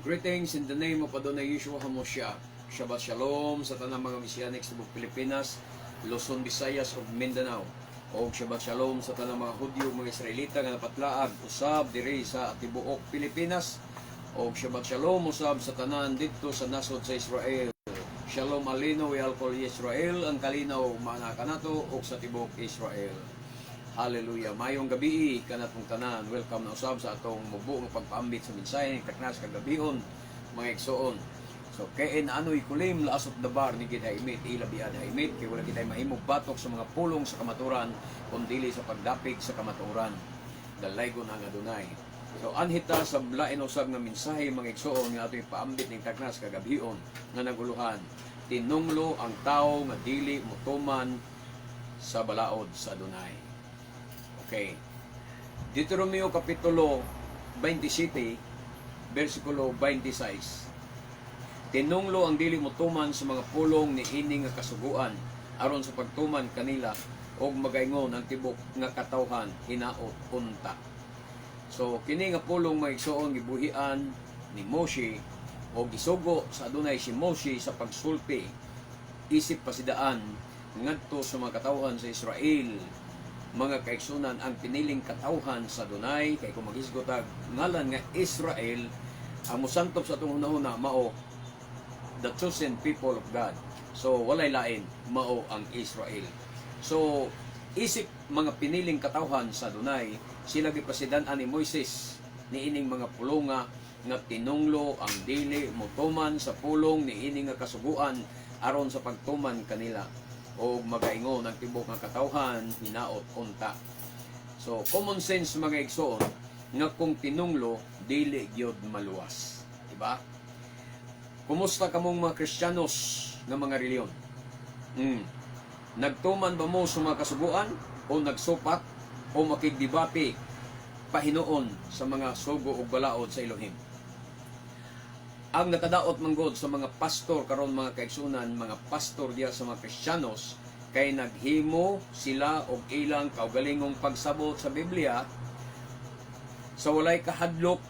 Greetings in the name of Adonai Yeshua HaMashiach. Shabbat Shalom sa tanang mga Messianics ng Pilipinas, Luzon, Visayas ug Mindanao. O Shabbat Shalom sa tanang mga Hudyo, mga Israelita nga napatlaag usab diri sa tibuok Pilipinas. O Shabbat Shalom usab sa tanan dito sa nasod sa Israel. Shalom alino we alkol Israel, ang kalinaw mga kanato o sa tibuok Israel. Hallelujah. Mayong gabi kanatong tanan. Welcome na usab sa atong mubo nga pagpaambit sa mensahe ni Taknas kagabihon mga igsoon. So kay ano'y kulim laasot dabar ni kita imit ilabian haimit kay wala kita mahimog batok sa mga pulong sa kamaturan kundi sa pagdapig sa kamaturan. Dalaygon ang Adonai. So anhita sa lain usab nga mensahe mga igsoon nga ato'y paambit ni Taknas kagabihon nga naguluhan. Tinunglo ang tao nga dili motuman sa balaod sa Adonai. Okay. Deuteronomio Kapitulo 27, versikulo 26. Tinunglo ang dili motuman sa mga pulong ni ining nga kasuguan aron sa pagtuman kanila og magaingon ang tibok nga katawhan hinaot unta. So kini nga pulong maigsoon gibuhian ni Moshe o gisugo sa Adonai si Moshe sa pagsulti isip pasidaan ngadto sa mga katawhan sa Israel. Mga kaigsunan ang piniling katawhan sa Adonai kay kung maghisgotag ngalan nga Israel ang musantop sa atong hunahuna mao the chosen people of God. So walay lain mao ang Israel. So isip mga piniling katawhan sa Adonai sila gipasidan-an ni Moises ni ining mga pulonga nga tinunglo ang dili motuman sa pulong ni ining nga kasuguan aron sa pagtuman kanila o magaingon ang tibok nga katawhan hinaot unta. So common sense mga igsoon nga kung tinunglo dili gyud maluwas, di ba? Kumusta kamong mga Kristiyanos nga mga reliyon? Nagtuman ba mo sa mga kasuguan o nagsupak o makigdebate pahinuon sa mga sugo ug balaod sa Elohim? Ang nakadaot manggod sa mga pastor karon mga kaigsunan, mga pastor diya sa mga Kristiyanos kay naghimo sila og ilang kaugalingong pagsabot sa Biblia sa walay kahadlok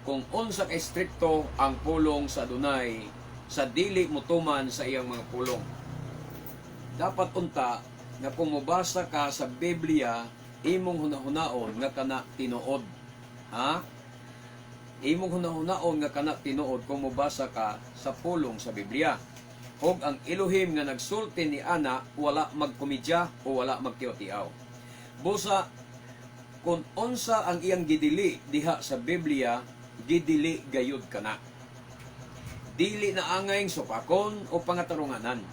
kung unsa ka strikto ang pulong sa Adonai sa dili motuman sa iyang mga pulong. Dapat unta nga kung mobasa ka sa Biblia imong hunahunaon nga kana tinuod. Ha? Imong hunahunaon nga kana tinuod kung mobasa ka sa pulong sa Biblia. Hog ang Elohim nga nagsulti ni ana wala magkomedya o wala magtiyaw-tiyaw. Busa kung unsa ang iyang gidili diha sa Biblia, gidili gayud kana. Dili na angay supakon o pangatarunganan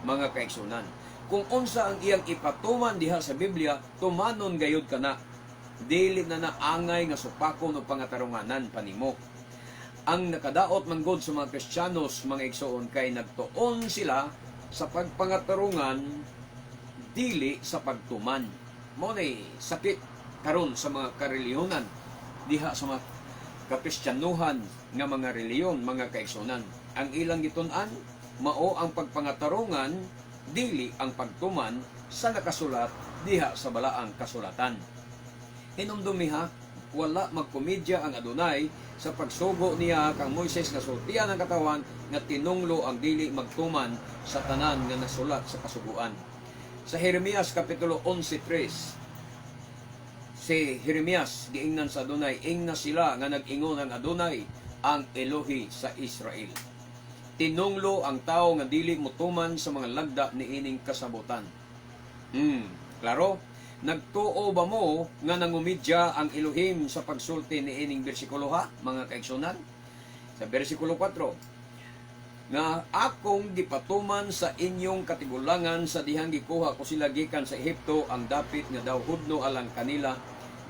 mga kaigsunan. Kung unsa ang iyang ipatuman diha sa Biblia, tumanon gayud kana. Dili na naangay nga supakon o pangatarunganan panimo. Ang nakadaot manggod sa mga Kristiyanos mga igsoon kay nagtuon sila sa pagpangatarungan dili sa pagtuman. Mo ni sakit karon sa mga kareliyonan diha sa mga kakristyanuhan nga mga reliyon mga kaigsonan. Ang ilang gitun-an mao ang pagpangatarungan dili ang pagtuman sa nakasulat diha sa balaang kasulatan. Hinumdumiha, wala magkomedya ang Adonai sa pagsugo niya kang Moises nga sultian ang katawan nga tinunglo ang dili magtuman sa tanan nga nasulat sa kasuguan. Sa Jeremias Kapitulo 11:3, si Jeremias giingnan sa Adonai, ingna sila nga nag-ingon ang Adonai ang Elohi sa Israel. Tinunglo ang tao nga dili motuman sa mga lagda ni ining kasabutan. Klaro? Nagtuo ba mo nga nangumidya ang Elohim sa pagsulti ni ining bersikulo ha, mga kaigsunan? Sa bersikulo 4, nga akong gipatuman sa inyong katigulangan sa dihang gikuha ko sila gikan sa Ehipto ang dapit nga daw hudno alang kanila.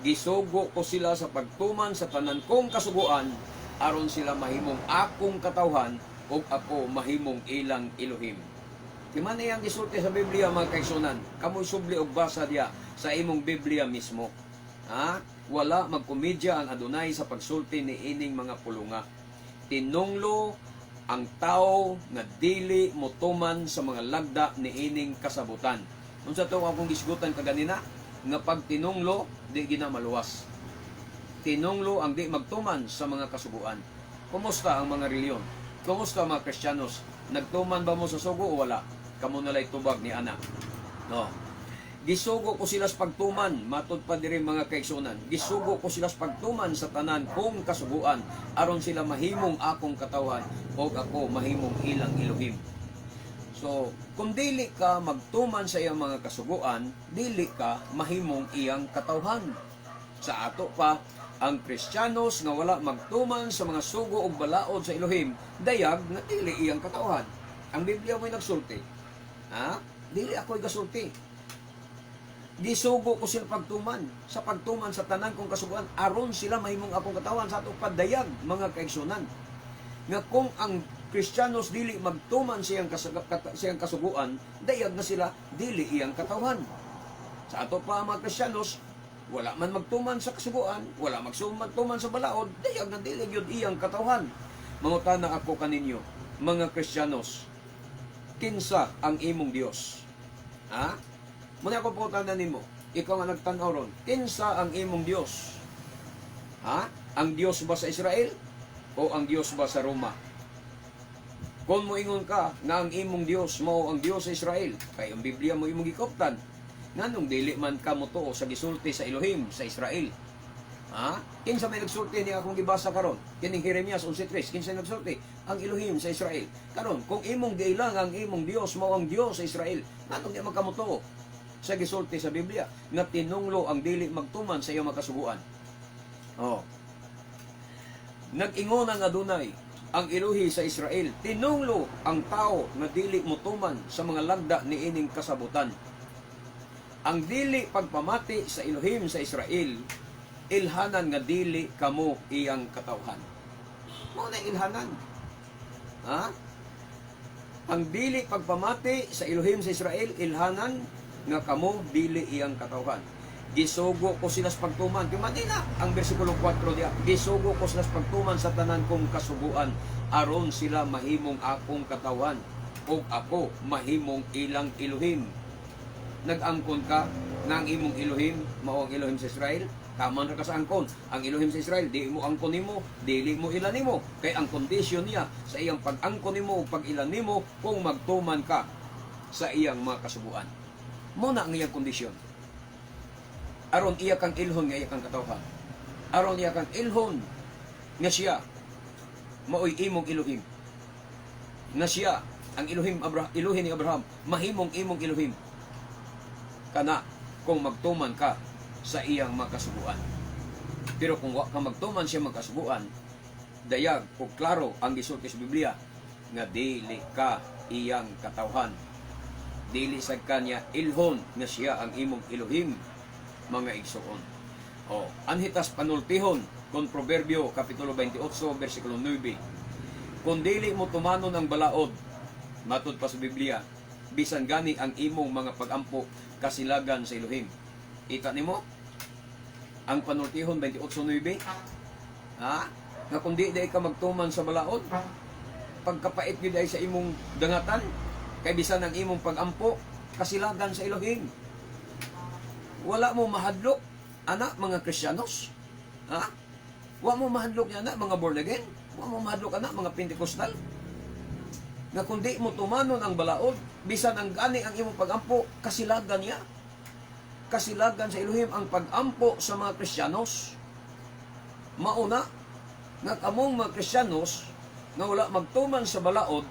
Gisugo ko sila sa pagtuman sa tanan kong kasuguan aron sila mahimong akong katawhan ug ako mahimong ilang Elohim. Di man iyang gisulti sa Biblia mga kaigsunan, kamoy subli og basa diya sa imong Biblia mismo. Wala magkomedya ang Adonai sa pagsulti ni ining mga pulunga. Tinunglo ang tao nga dili motuman sa mga lagda ni ining kasabutan. Unsa to akong gisgutan kaganina nga pag tinunglo di gina maluwas. Tinunglo ang di magtuman sa mga kasuguan. Kumusta ang mga reliyon? Kumusta ang mga Kristiyanos? Nagtuman ba mo sa sugo o wala? Kamo nalay tubag ni ana. No. Gisugo ko sila sa pagtuman, matud pa diri mga kaigsunan. Gisugo ko sila sa pagtuman sa tanan kong kasuguan, aron sila mahimong akong katawhan o ako mahimong ilang Elohim. So, kung dili ka magtuman sa iyang mga kasuguan, dili ka mahimong iyang katawhan. Sa ato pa, ang Kristiyanos nga wala magtuman sa mga sugo o balaod sa Elohim, dayag nga dili iyang katawhan. Ang Biblia mo'y nagsulti. Ha? Dili ako'y gasulti. Gisugo ko sila pagtuman sa tanan kong kasuguan, aron sila mahimong akong katawhan. Sa ato pa, dayag mga kaigsunan. Nga kung ang Kristiyanos dili magtuman siyang kasuguan, dayag na sila dili iyang katawhan. Sa ato pa mga Kristiyanos, wala man magtuman sa kasuguan, wala magtuman sa balaod, dayag na dili gyud iyang katawhan. Mangutana ako kaninyo, mga Kristiyanos, kinsa ang imong Dios? Ha? Muna ako pangutanan nimo, ikaw nga nagtan-aw ron, kinsa ang imong Dios? Ha? Ang Dios ba sa Israel o ang Dios ba sa Roma? Kung moingon ka nga ang imong Dios mao ang Dios sa Israel, kay ang Biblia mo imong gikoptan, nganong dili man ka mo tuo sa gisulti sa Elohim sa Israel? Ha? Kinsa may nagsulti ni akong gibasa karon? Kining Jeremias 11:3, kinsa nagsulti? Ang Elohim sa Israel. Karon, kung imong giilang ang imong Dios mao ang Dios sa Israel, nganong di man ka mo tuo sa gisulti sa Biblia nga tinunglo ang dili magtuman sa iyang makasuguan? Oh. Nag-ingon ang adunay ang Elohi sa Israel, tinunglo ang tao nga dili motuman sa mga lagda ni ining kasabutan. Ang dili pagpamati sa Elohim sa Israel, ilhanan nga dili kamo iyang katawhan. Mao na ilhanan. Ha? Ang dili pagpamati sa Elohim sa Israel, ilhanan nga kamo dili iyang katawhan. Gisugo ko sila sa pagtuman. Manila ang bersikulo 4 diya. Gisugo ko sila sa pagtuman sa tanan kong kasuguan, aron sila mahimong akong katawan ug ako mahimong ilang Elohim. Nag-angkon ka nga ang imong Elohim mao ang Elohim sa Israel? Taman ra ka sa angkon. Ang Elohim sa Israel, di mo angkon nimo, dili mo ilan nimo. Kay ang kondisyon niya sa iyang pag-angkon nimo ug pag-ilan nimo kung magtuman ka sa iyang mga kasuguan. Muna ang iyang kondisyon. Aron iya kang ilhon nga iya kang katawhan. Aron iya kang ilhon nga siya maoy imong Elohim. Nga siya ang Elohim Elohim ni Abraham, mahimong imong Elohim. Kana kung magtuman ka sa iyang makasuguan. Pero kung wa ka magtuman siya makasuguan, dayag o klaro ang gisulti sa Biblia nga dili ka iyang katawhan. Dili sad kanya ilhon nga siya ang imong Elohim, mga igsoon. O, anhitas panultihon kon Proverbio kapitulo 28 bersikulo 9. Kung dili mo tumanon ang balaod, matud pa sa Biblia, bisan gani ang imong mga pag-ampo kasilagan sa Elohim. Ita nimo ang panultihon 28:9. Ha? Nga kung di ka magtuman sa balaod, pagkapait gyud ay sa imong dangatan, kay bisan ang imong pag-ampo kasilagan sa Elohim. Wala mo mahadlok, anak, mga Kristiyanos. Ha? Wala mo mahadlok niya, anak, mga born again. Wala mo mahadlok, anak, mga Pentecostal. Nga kundi mo tumanon ang balaod, bisan ang gani ang imong pag-ampo, kasilagan niya. Kasilagan sa Elohim ang pag-ampo sa mga Kristiyanos. Mauna, nga kamong mga Kristiyanos, nga wala magtuman sa balaod,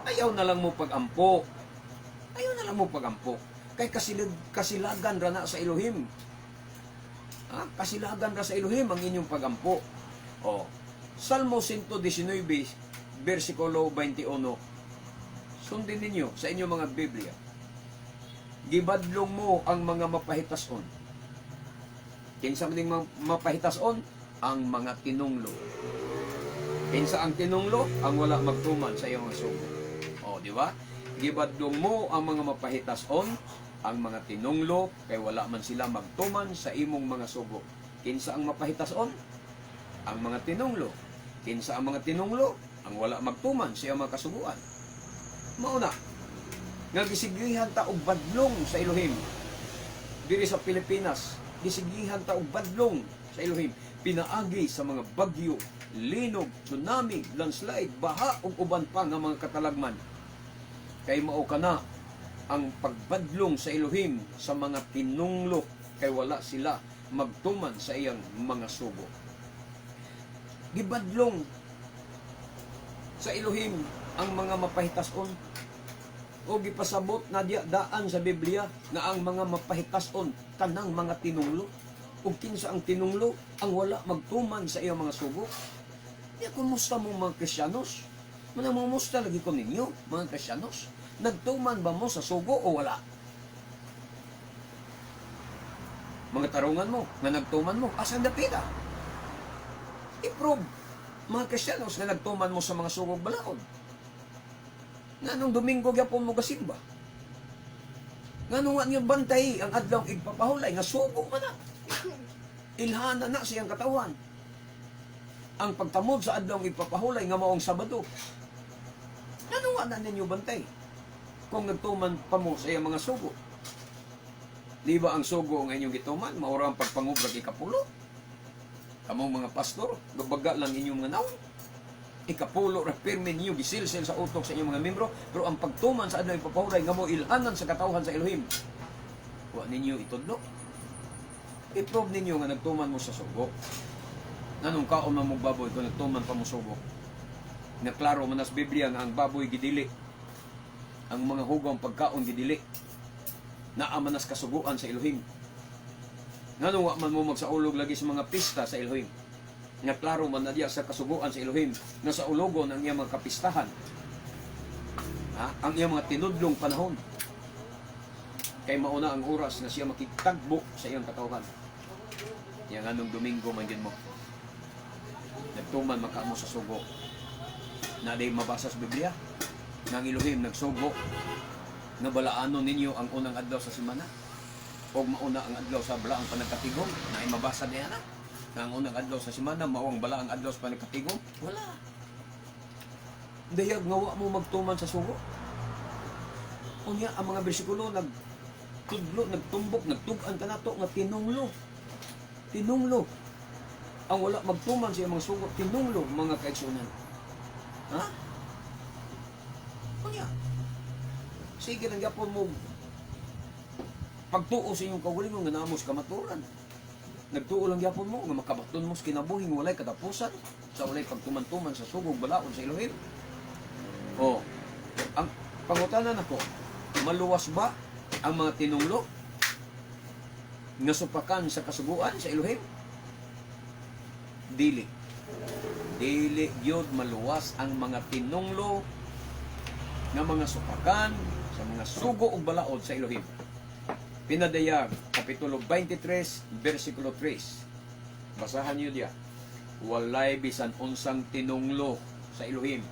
ayaw na lang mo pag-ampo. Ayaw na lang mo pag-ampo. Kay kasilagan ra na sa Elohim. Ha? Kasilagan ra sa Elohim ang inyong pagampo. O, Salmo 119, versikulo 21. Sundin ninyo sa inyong mga Biblia. Gibadlong mo ang mga mapahitason. Kinsa maning mapahitason? Ang mga tinunglo. Kinsa ang tinunglo? Ang wala magtuman sa iyong sugo. O, di ba? Gibadlong mo ang mga mapahitason, ang mga tinunglo, kay wala man sila magtuman sa imong mga sugo. Kinsa ang mapahitason? Ang mga tinunglo. Kinsa ang mga tinunglo? Ang wala magtuman sa iyong mga kasuguan. Mauna, nga gisigihan ta og badlong sa Elohim. Diri sa Pilipinas, gisigihan ta og badlong sa Elohim. Pinaagi sa mga bagyo, linog, tsunami, landslide, baha ug uban pa nga mga katalagman. Kay mao kana ang pagbadlong sa Elohim sa mga tinunglo, kay wala sila magtuman sa iyang mga sugo. Gibadlong sa Elohim ang mga mapahitason, o gipasabot na daan sa Biblia na ang mga mapahitason kanang mga tinunglo, ug kinsa ang tinunglo ang wala magtuman sa iyang mga sugo. Di kumusta mo mga Kristiyanos? Manamumusta lagi ko ninyo mga Kristiyanos? Nagtuman ba mo sa sugo o wala? Mga tarungan mo na nagtuman mo, asan dapita? I-prove mga Kristiyanos na nagtuman mo sa mga sugog balaod. Nga nung Domingo gyapon mo gasimba. Nga nung niyo bantay ang adlaw igpapahulay nga sugo man na. Ilhana na siyang katawan. Ang pagtamod sa adlaw igpapahulay nga maong Sabado. Nga nung na ninyo bantay kung nagtuman pa mo sa iyang mga sugo. Di ba ang sugo nga inyong gituman maura ang pagpangubrag ikapulo? Kamong mga pastor, gabaga lang inyong mga naon. Ikapulo ra pirmi ninyo gisilsil sa utok sa inyong mga membro, pero ang pagtuman sa adlaw ipapahulay nga mo ilhanan sa katawhan sa Elohim. Wa ninyo itudlo. I-prove ninyo nga nagtuman mo sa sugo. Nanong kaon man mong baboy kung nagtuman pa mo sugo. Naklaro man nas Biblia nga ang baboy gidili. Ang mga hugong pagkaon gidili. Naa man nas kasuguan sa Elohim. Nganong wa man mo magsaulog lagi sa mga pista sa Elohim. Nga klaro man na diya sa kasuguan sa Elohim na sa ulogon ang iyang mga kapistahan. Ang iyang mga tinudlong panahon. Kay mauna ang oras na siya makitagbo sa iyang katawhan. Yang anong Domingo man yun mo. Nagtuman maka mo sa sugo. Na day mabasa sa Biblia. Nang Elohim nagsugo. Na balaanon ninyo ang unang adlaw sa semana. O mauna ang adlaw sa balaang panagkatigom. Na ay mabasa niya na. Ang unang adlaw sa semana, mawang bala ang adlaw sa panagkatigom? Wala. Dayag ngawa mo magtuman sa sugo. Unya, ang mga bersikulo, nagtudlo, nagtumbok, nagtugan ka na to, nga tinunglo. Tinunglo. Ang wala magtuman sa mga sugo, tinunglo, mga kaigsunan. Ha? Unya. Sige, nangyapon mo pagtuo sa inyong kaugalingon nga naamos kamaturan. Nagtuo lang gyapon mo nga makabaton mo sa kinabuhing walay katapusan sa walay pagtuman-tuman sa sugog balaod sa Elohim. O, ang pangutanan nako, maluwas ba ang mga tinunglo nga supakan sa kasuguan sa Elohim? Dili. Dili gyud maluwas ang mga tinunglo nga mga supakan sa mga sugo ug balaod sa Elohim. Pinadayag, Kapitulo 23, versikulo 3. Basahan niyo diya. Walay bisan unsang tinunglo sa Elohim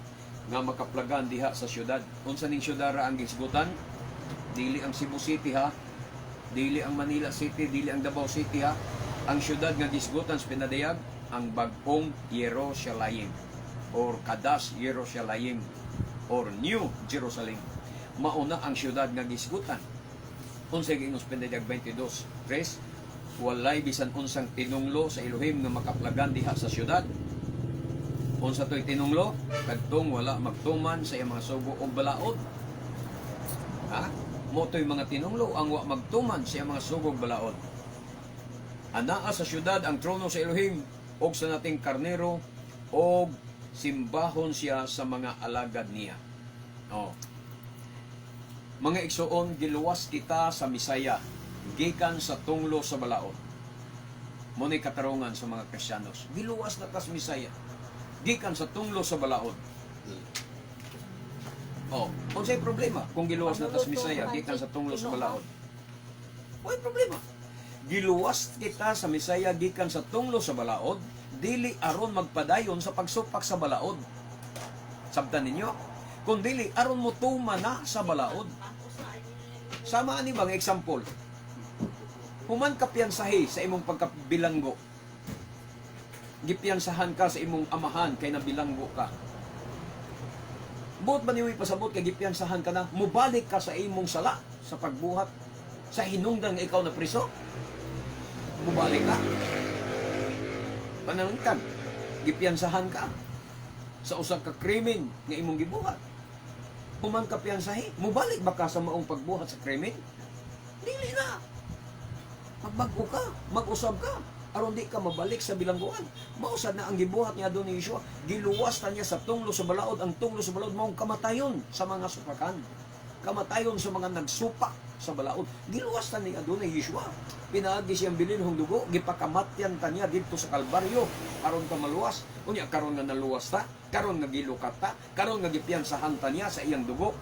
nga makaplagan diha sa syudad. Unsa ning syudad ra ang gisgutan? Dili ang Cebu City ha. Dili ang Manila City, dili ang Davao City ha. Ang syudad nga gisgutan sa pinadayag ang bagong Jerusalem or Kadas Jerusalem or New Jerusalem. Mauna ang syudad nga gisgutan. Unsay giingos pinadayag 22:3, walay bisan unsang tinunglo sa Elohim nga makaplagan diha sa syudad. Unsa toy tinunglo? Kadtong wala magtuman sa iyang mga sugo o balaod. Ha? Mo toy mga tinunglo ang wa magtuman sa iyang mga sugo o balaod. Anaa sa syudad ang trono sa Elohim og sa nating karnero og simbahon siya sa mga alagad niya. Oh. Mga igsoon, giluwas kita sa Misaya, gikan sa tunglo sa balaod. Muna'y katarungan sa mga Kristiyanos. Giluwas na ta sa Misaya, gikan sa tunglo sa balaod. Oh, unsay problema kung giluwas na ta sa Misaya, gikan sa tunglo sa balaod? May problema. Giluwas kita sa Misaya, gikan sa tunglo sa balaod, dili aron magpadayon sa pagsupak sa balaod. Sabtan ninyo? Kung dili aron mo tuman na sa balaod. Sama ani bang example? Human ka piyansahi sa imong pagkabilanggo. Gipiyansahan ka sa imong amahan kay nabilanggo ka. Buot ba niyo ipasabot kay gipiyansahan ka na, mubalik ka sa imong sala sa pagbuhat sa hinungdan nga ikaw na priso? Mubalik ka. Panangtag. gipiyansahan ka sa usa ka krimen nga imong gibuhat. Human ka piyansahi, mubalik ba ka sa maong pagbuhat sa krimen? Dili na. Magbago ka, mag-usab ka, aron di ka mabalik sa bilangguan. Mausad na ang gibuhat niya doon ni Yeshua, giluwas ta niya sa tunglo sa balaod. Ang tunglo sa balaod maong kamatayon sa mga supakan. Kamatayon sa mga nagsupak sa balaod. Giluwas ta niya doon ni Yeshua. Pinaagi siyang bilinhong dugo, gipakamatyan ta niya dito sa Kalbaryo aron ka maluwas. Unya karon nga naluwas ta, karon nga gilukat ta, karon nga gipiyansahan ta niya sa iyang dugo.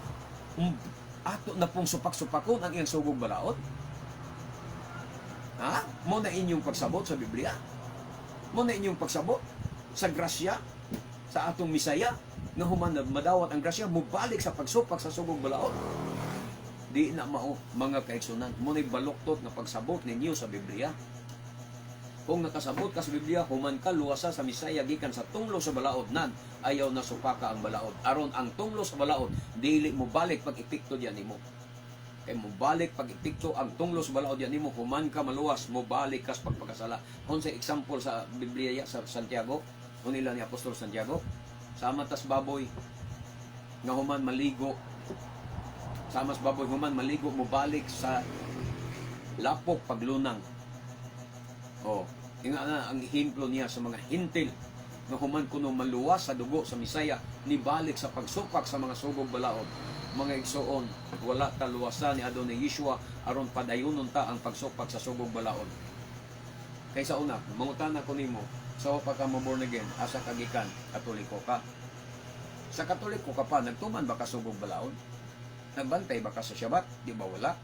Ato na pong supak-supakon ang iyang sugog balaod. Ha? Mo na inyong pagsabot sa Biblia. Mo na inyong pagsabot sa grasya sa atong Misaya nga human na madawat ang grasya, mubalik sa pagsupak sa sugog balaod. Di na mao mga kaigsunan. Mo na baluktot na pagsabot ninyo sa Biblia. Kung nakasabot ka sa Biblia, human ka luwasa sa Misaya gikan sa tunglo sa balaod nan ayaw na supaka ang balaod. Aron ang tunglo sa balaod dili mo balik pag epekto diyan nimo. Kay mo balik pag epekto ang tunglo sa balaod diyan nimo, human ka maluwas, mo balik kas pagpakasala. Kung sa example sa Biblia sa Santiago, unila ni Apostol Santiago, sama tas baboy nga human maligo, samas baboy human maligo, mo balik sa lapok paglunang. Oh, inga na ang ehemplo niya sa mga hintil nga human kuno maluwas sa dugo sa Misaya, ni balik sa pagsupak sa mga sugog balaod. Mga igsoon, wala ta luwasan ni Adonai Yeshua aron padayunon ta ang pagsupak sa sugog balaod. Kaysa una, mangutana ko nimo, sa pa ka born again, asa kagikan, Katoliko ka. Sa Katoliko ka pa, nagtuman ba ka sugog balaod? Nagbantay ba ka sa Shabbat? Di ba wala?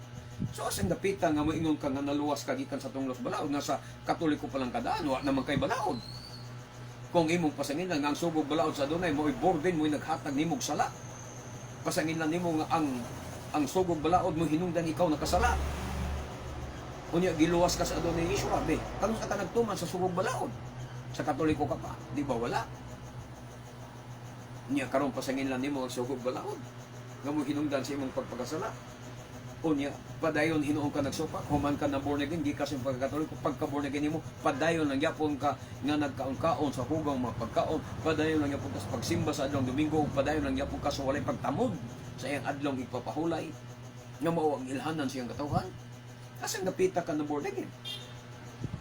So asang dapitan nga moingon ka nga naluwas kagikan sa tunglos balaod, nga sa Katoliko pa lang kadaan, wa naman kay balaod. Kung imong pasanginan nga ang sugog balaod sa Adonai, mo'y borden, mo'y naghatag nimog sala. Pasanginan nimo nga ang sugog balaod mo hinungdan ikaw nakasala. Unya giluwas ka sa Adonai Yeshua, be. Kano sa ka nagtuman sa sugog balaod? Sa Katoliko ka pa, di ba wala? Unya karon pasanginan nimo ang sugog balaod. Nga mo hinungdan sa imong pagpakasala. Unya padayon hinuon ka nagsupak, human ka na born again, gikas yung pagkatoliko, pagka born again nimo, padayon lang yapon ka nga nagkaon-kaon sa hugang mga pagkaon, padayon lang yapon ka sa pagsimba sa adlong Domingo, padayon lang yapon ka sa walay pagtamod sa iyang adlong ipapahulay nga mao ang ilhanan siyang katawhan. Asang napita ka na born again?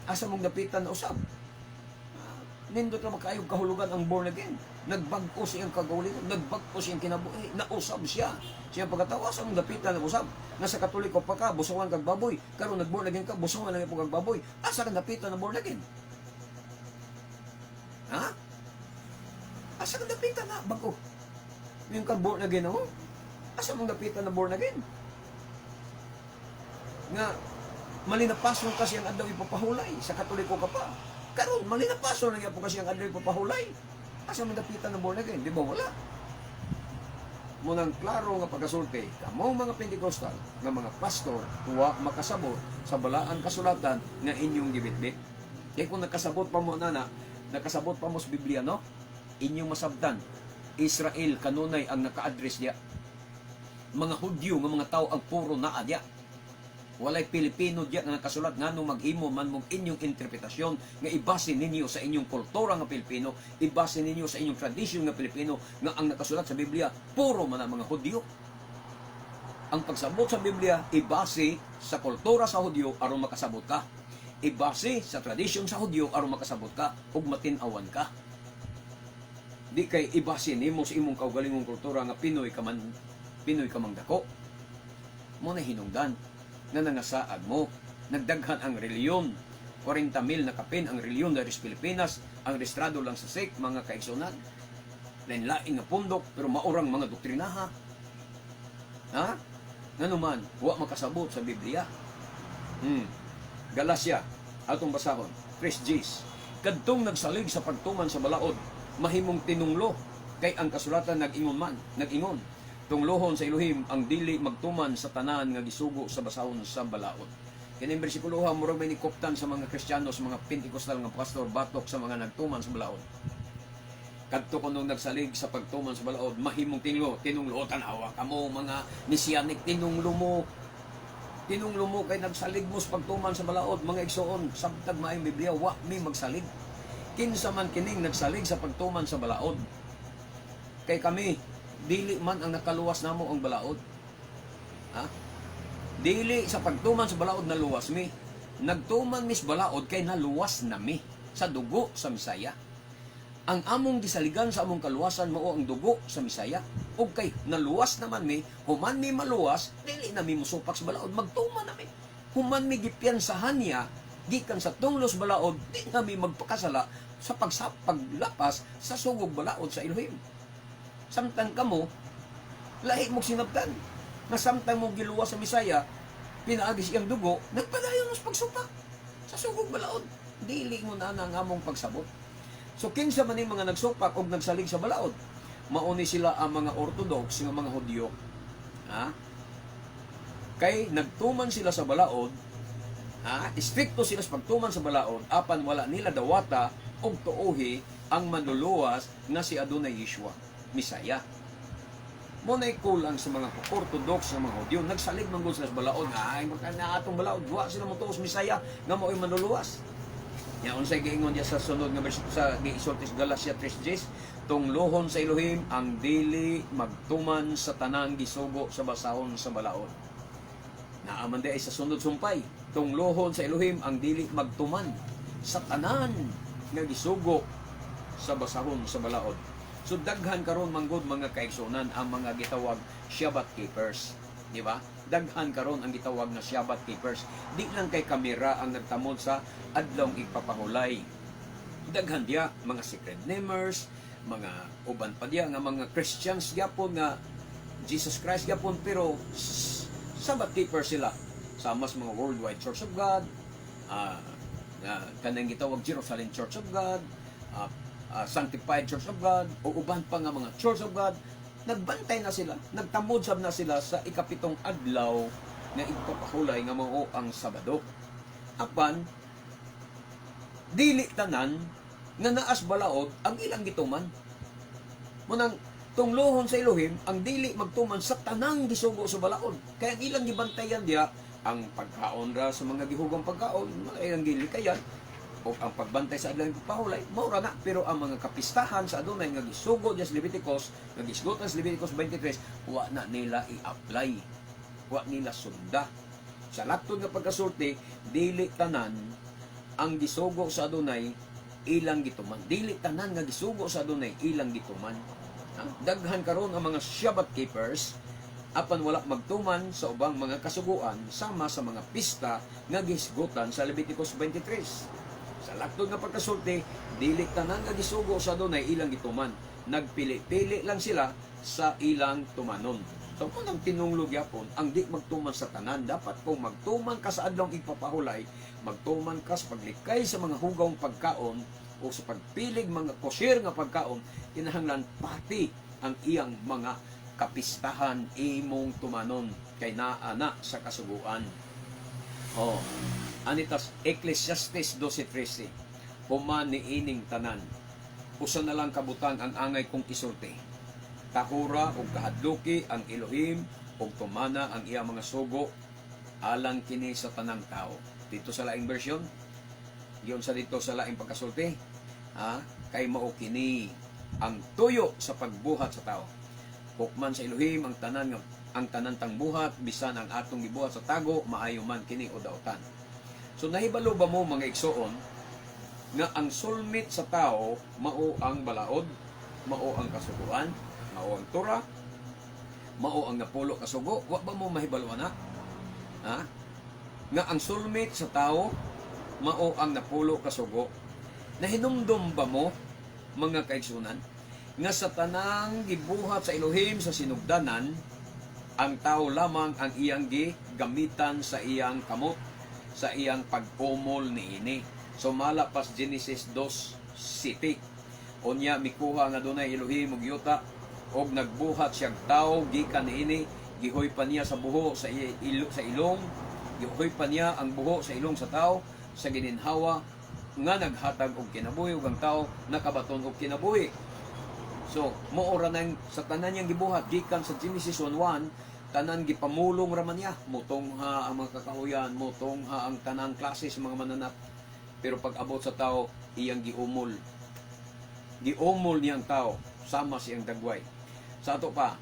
Asa mong napitan na usab? Nindot na makayog kahulugan ang born again. Nagbagko siyang kagaulitan, nagbagko siyang kinabuhi, nausab siya. Siyang pagkatawas ang dapitan na usab. Nasa Katoliko pa ka, busungan kag baboy. Karon nag-born again ka, busungan lang kag baboy. Asa ka dapitan na born again? Ha? Asa ka dapitan na bago? Yung kag born again ako? Asa mong dapitan na born again? Nga, malinapason ka siyang adlaw ipapahulay. Sa Katoliko ka pa. Karon malinapason lang po kasi ang adlaw ipapahulay. Asa man dapitan ng born again? Di ba wala? Munang klaro nga pagkasulti, kamo mga Pentecostal nga mga pastor wa makasabot sa balaan kasulatan nga inyong gibitbit. Kaya kung nakasabot pa mo nakasabot pa mo sa Biblia, no? Inyong masabtan, Israel kanunay ang naka-address diya. Mga Hudyo nga mga tao ang puro naa diya. Walay Pilipino diya nga nakasulat nga nung maghimo man mong inyong interpretasyon nga ibase ninyo sa inyong kultura nga Pilipino, ibase ninyo sa inyong tradisyon nga Pilipino nga ang nakasulat sa Biblia puro man ang mga Hudyo. Ang pagsabot sa Biblia ibase sa kultura sa Hudyo aron makasabot ka. Ibase sa tradisyon sa Hudyo aron makasabot ka ug matin-awan ka. Di kay ibase nimo sa imong kaugalingong kultura nga Pinoy ka mang dako. Mo na hinungdan na nangasaad mo. Nagdaghan ang reliyon. 40,000 na kapin ang reliyon dari sa Pilipinas. Ang registrado lang sa SEC, mga kaigsunan. Lain-lain nga pundok, pero maurang mga doktrinaha. Ha? Nga naman, wa makasabot sa Biblia. Galacia, atong basahon, 3 Gs. Kadtong nagsalig sa pagtuman sa balaod, mahimong tinunglo, kay ang kasulatan nag-ingon. Tunglohon sa Elohim ang dili magtuman sa tanan nga gisugo sa basahon sa balaod. Kining bersikulo murag may nikoptan sa mga Kristiyano, sa mga Pentecostal nga pastor batok sa mga nagtuman sa balaod. Kadto kuno nagsalig sa pagtuman sa balaod, mahimong tinunglo tanawa kamo mga Messianic, tinunglo mo kay nagsalig mo sa pagtuman sa balaod, mga igsoon sabtag maayong Biblia wa mi magsalig. kinsa man kining nagsalig sa pagtuman sa balaod. Kay kami, dili man ang nakaluwas namo ang balaod. Ha? Dili sa pagtuman sa balaod naluwas mi. Nagtuman mis balaod kay naluwas nami sa dugo sa Misaya. Ang among gisaligan sa among kaluwasan mao ang dugo sa Misaya. Ug kay naluwas naman mi, human mi maluwas, dili na mi musupak sa balaod, magtuman nami. Human mi gipiyansahan niya gikan sa tunglos balaod, di na mi magpakasala sa paglapas sa sugog balaod sa Elohim. Samtang kamo, lahi mong sinabtan. Na samtang mong giluwas sa Misaya, pinaagis iyang dugo, nagpadayon mas pagsupak sa sugog balaod. Dili mo na ang among pagsabot. So, kinsa man yung mga nagsupak o nagsalig sa balaod, mauni sila ang mga Orthodox, yung mga Hudyo. Ha? Kay nagtuman sila sa balaod, istrikto sila sa pagtuman sa balaod, apan wala nila dawata o tuohi ang manluluwas na si Adonai Yeshua, Misaya. Muna'y kulang sa mga Orthodox sa mga Hudyo, nagsalig man sa balaod, ay magkana atong balaod, wa sila mo tuos Misaya, nga mo'y manluluwas. Yan, unsay giingon niya sa sunod nga bersikulo sa giisulti sa Galacia 3:10, tunglohon sa Elohim ang dili magtuman sa tanang gisugo sa basahon sa balaod. Naaman di ay sa sunod sumpay, tunglohon sa Elohim ang dili magtuman sa tanan nga gisugo sa basahon sa balaod. So daghan karon manggod mga kaigsunan ang mga gitawag Shabbat keepers, di ba? Daghan karon ang gitawag na Shabbat keepers. Di lang kay kamera ang nagtamod sa adlong igpapahulay. Daghan dia mga secret namers, mga uban pa dia nga mga Christians gyapon nga Jesus Christ gyapon pero Sabbath keepers sila. Sama sa mga Worldwide Church of God, kanang gitawag Jerusalem Church of God, Sanctified Church of God, o uban pa nga mga Church of God. Nagbantay na sila, nagtamodsab na sila sa ikapitong adlaw na igpapahulay nga mao ang Sabado. Apan, dili tanan nga naas balaod ang ilang gituman. Munang tunglohon sa Elohim ang dili magtuman sa tanang gisugo sa balaod. Kaya ang ilang gibantayan dia ang pagkaon ra sa mga gihugang pagkaon, ay ang gilikayan, o ang pagbantay sa adlaw pahulay, maura na. Pero ang mga kapistahan sa Adonai nga gisugo sa Leviticus, nga gisgutan sa Leviticus 23, wa na nila i-apply, wa nila sunda. Sa laktod nga pagkasulti, dili tanan ang gisugo sa Adonai ilang gituman. Dili tanan nga gisugo sa Adonai ilang gituman. Daghan karon ang mga Shabbat keepers apan wala magtuman sa ubang mga kasuguan sama sa mga pista nga gisgutan sa Leviticus 23. Sa laktod nga pagkasulti, dili tanan nga gisugo sa Adonai ilang gituman. Nagpili-pili lang sila sa ilang tumanon. So kung ang tinunglog yapon, ang di magtuman sa tanan, dapat kung magtuman ka sa adlong igpapahulay, magtuman ka sa paglikay sa mga hugawng pagkaon o sa pagpilig mga kosher nga pagkaon, kinahanglan pati ang iyang mga kapistahan imong tumanon kay naana sa kasuguan. Anitas Ecclesiastes 12:13, human ni ining tanan, usa na lang kabutang ang angay kong isulti. Tahura o kahadluki ang Elohim o tumana ang iya mga sugo alang kini sa tanang tao. Dito sa laing version, yun sa dito sa laing pagkasulti, kay mao kini ang tuyo sa pagbuhat sa tao. Hukman sa Elohim ang tanan tang buhat, bisan ang atong gibuhat sa tago, maayo man kini o daotan. So nahibalo ba mo mga igsoon nga ang sulmit sa tao mao ang balaod, mao ang kasuguan, mao ang Torah, mao ang napulo kasugo? Wa ba mo mahibalo na? Nga ang sulmit sa tao mao ang napulo kasugo. Nahinumdum ba mo mga kaigsunan nga sa tanang gibuhat sa Elohim sa sinugdanan, ang tao lamang ang iyang gigamitan sa iyang kamot, sa iyang pagpumol niini. So malapas Genesis 2:7. Unya mikuha nga dunay Elohim og yuta og nagbuhat siyang tao gikan niini, gihoy pa niya sa buho sa ilong, gihoy pa niya ang buho sa ilong sa tao sa gininhawa nga naghatag og kinabuhi ug ang tao nakabaton og kinabuhi. So moora nang sa tanan niyang gibuhat gikan sa Genesis 1:1, tanan gipamulong ra man niya, mutong ha ang mga kakauyan, mutong ha ang tanang klase sa mga mananap, Pero pag abot sa tao, iyang giumol. Giumol niyang tao, sama siyang dagway. Sa ato pa,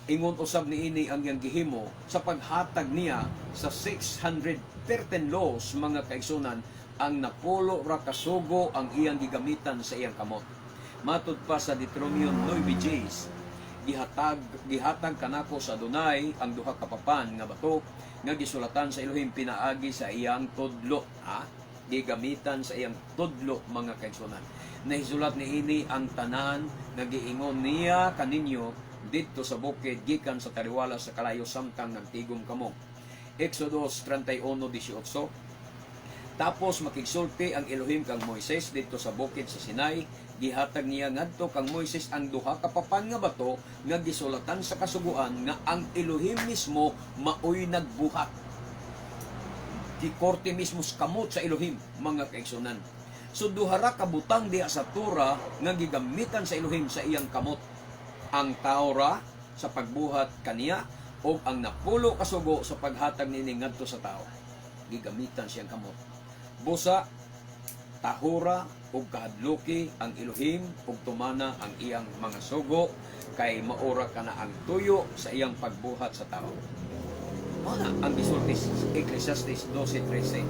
ingon usab ni ini ang iyang gihimo sa paghatag niya sa 613 laws mga kaigsunan, ang napulo ra kasugo ang iyang gigamitan sa iyang kamot. Matud pa sa Deuteronomy 9:10, gihatag kanako sa Adonai ang duha ka papan nga bato nga gisulatan sa Elohim pinaagi sa iyang tudlo. Gigamitan sa iyang tudlo mga kaigsunan. Nahisulat ni ini ang tanan nga giingon niya kaninyo dito sa bukid gikan sa taliwala sa kalayo samtang nagtigom kamo. Exodus 31:18. Tapos makigsulti ang Elohim kang Moises dito sa bukid sa Sinai, gihatag niya ngadto kang Moises ang duha ka papan nga bato nga gisulatan sa kasuguan nga ang Elohim mismo maoy nagbuhat. Gikorte mismo sa kamot sa Elohim mga kaigsunan. So duha ra ka butang diha sa Torah nga gigamitan sa Elohim sa iyang kamot. Ang Taora sa pagbuhat kaniya o ang napulo kasugo sa paghatag nini ngadto sa tao. Gigamitan siyang kamot. Busa, tahura o kahadloki ang Elohim o tumana ang iyang mga sugo kay maura ka na ang tuyo sa iyang pagbuhat sa tao. Mana ang gisultis Ecclesiastes 12:13.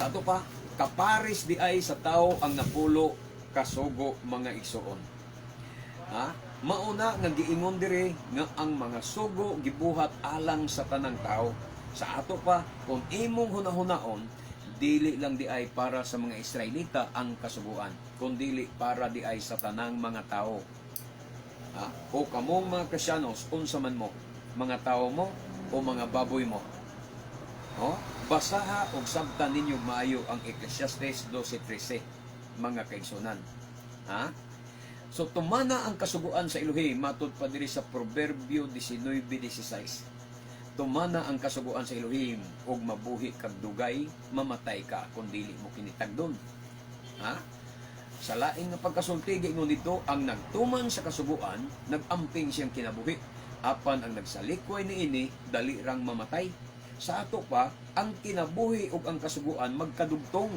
Sa ato pa, kaparis di ay sa tao ang napulo kasugo mga igsoon. Mauna nga giingon dire nga ang mga sugo gibuhat alang sa tanang tao. Sa ato pa, kung imong hunahunaon, dili lang di ay para sa mga Israelita ang kasuguan, kundi para di ay sa tanang mga tao. O kamong mga Kristyanos, unsa man mo, mga tao mo o mga baboy mo. Basaha og sabtan ninyo maayo ang Ecclesiastes 12:13 mga kaigsunan. So tumana ang kasuguan sa Elohim matud pa diri sa Proverbio 19:16. Tumana ang kasuguan sa Elohim og mabuhi kag dugay, mamatay ka kun dili mo kinitagdon. Sa lain nga pagkasulti giingon dito, ang nagtuman sa kasuguan nagamping siyang kinabuhi, apan ang nagsalikway niini dali rang mamatay. Sa ato pa, ang kinabuhi ug ang kasuguan magkadugtong,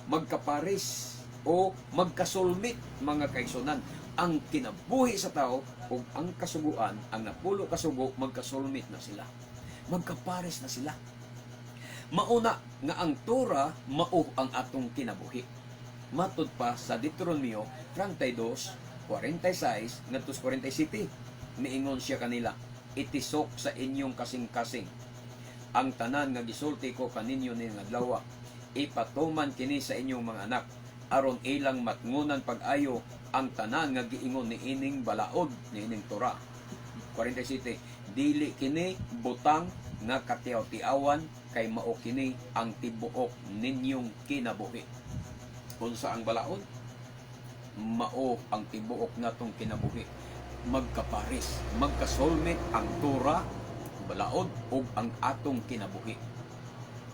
magkapares o magkasulmit mga kaigsunan. Ang kinabuhi sa tao ug ang kasuguan, ang napulo kasugo, magkasulmit na sila, magkapares na sila. Mauna nga ang Torah mao ang atong kinabuhi. Matud pa sa Deuteronomio 32:46 ngadto 47, niingon siya kanila, itisok sa inyong kasing-kasing ang tanan nga gisulti ko kaninyo ning adlaw, ipatuman kini sa inyong mga anak aron ilang matngunan pag-ayo ang tanan nga giingon ni ining balaod ni ining Torah. 47, dili kini butang nga katiaw-tiawan kay mao kini ang tibuok ninyong kinabuhi. Unsa ang balaod? Mao ang tibuok natong kinabuhi. Magkapares, magkasolmit ang Torah, balaod ug ang atong kinabuhi.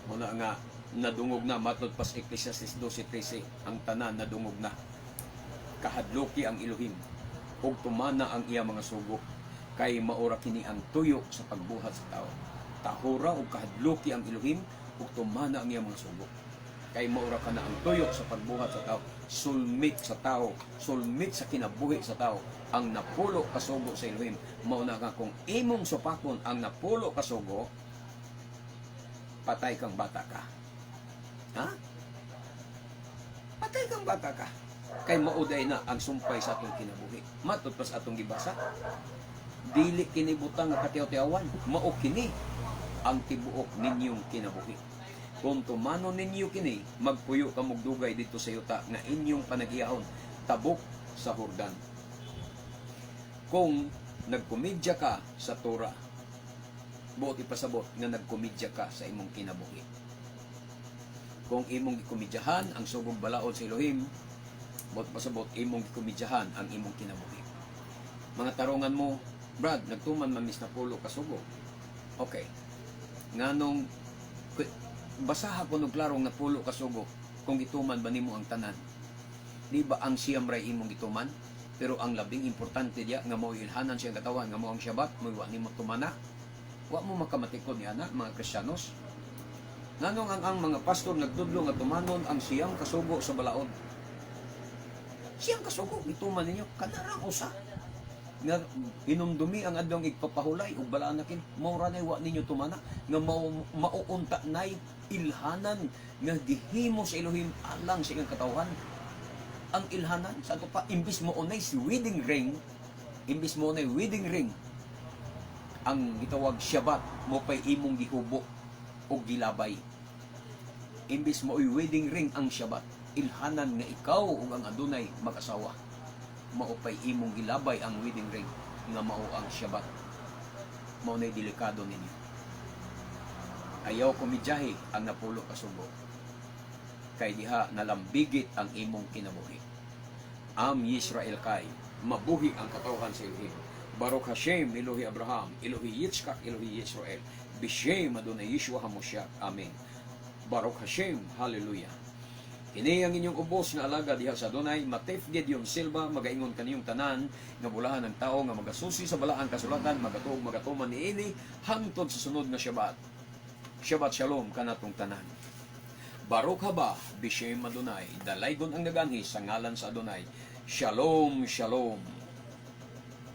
Muna nga nadungog na matod pas Ecclesiastes 12:13, ang tanan nadungog na. Kahadloki ang Elohim ug tumana ang iya mga sugo kay maura kini ang tuyo sa pagbuhat sa tao. Tahura ug kahadloki ang Elohim ug tumana ang iya mga sugo kay maura ka na ang tuyo sa pagbuhat sa tao. Sulmit sa tao, sulmit sa kinabuhi sa tao ang napulo kasugo sa Elohim. Mauna nga kung imong supakon ang napulo kasugo, patay kang bata ka. Patay kang bata ka. Kay mauday na ang sumpay sa atong kinabuhi. Matud pa sa atong gibasa, dili kini butang nga katiaw-tiawan, mao kini ang tibuok ninyong kinabuhi. Kung tumano ninyo kini, magpuyo kamog dugay dito sa yuta nga inyong panagihahon tabok sa Hordan. Kung nagkomedya ka sa Torah, buot ipasabot nga nagkomedya ka sa imong kinabuhi. Kung imong gikomedyahan ang sugong balaod sa Elohim, buot pasabot imong gikomedyahan ang imong kinabuhi. Mga tarungan mo, Brad, nagtuman mamis na pulo kasugo. Okay. Nganong basaha ko no klarong na pulo kasugo kung gituman ba nimo ang tanan? Di ba ang siyam ray imong gituman? Pero ang labing importante diya nga mao ilhanan siyang katawan nga mao ang Shabbat, mo wa nimo tumana. Wa mo makamatikod ni ana mga Kristiyanos. Nanong ang mga pastor nagtudlo nga tumanon ang siyang kasugo sa balaod. Siyang kasugo gituman ninyo kanarang usa nga inumdumi ang adlong igpapahulay ug balaan na kin maura nay wa ninyo tumana nga mauunta nay ilhanan nga gihimo sa Elohim alang sa iyang katawhan. Ang ilhanan sa ato pa imbis mo unay si wedding ring, imbis mo unay wedding ring, ang gitawag Shabbat mo pay imong gihubo o gilabay. Imbis mo wedding ring ang Shabbat, ilhanan nga ikaw ug ang adunay mag-asawa. Maupay imong gilabay ang wedding ring nga mao ang Shabbat. Mao nay delikado ninyo. Ayaw kumidyahi ang napulo ka sugo. Kay diha nalambigit ang imong kinabuhi. Am Yisrael kay mabuhi ang katawhan sa Elohim. Baruch Hashem, Elohi Abraham, Elohi Yitzchak, Elohi Yisrael. Bishem Adonai Yeshua HaMoshiach. Amen. Baruch Hashem. Hallelujah. Ini ang inyong ubos na alaga diha sa Adonai, Matef Gedeon Silva, magaingon kaniyong tanan, nga bulahan ng tao nga magasusi sa balaang kasulatan, magatuman ni ini, hangtod sa sunod na Shabbat. Shabbat Shalom kanatong tanan. Baruch haba, Bishem Adonai, dalaygon ang naganhi sa ngalan sa Adonai. Shalom, Shalom.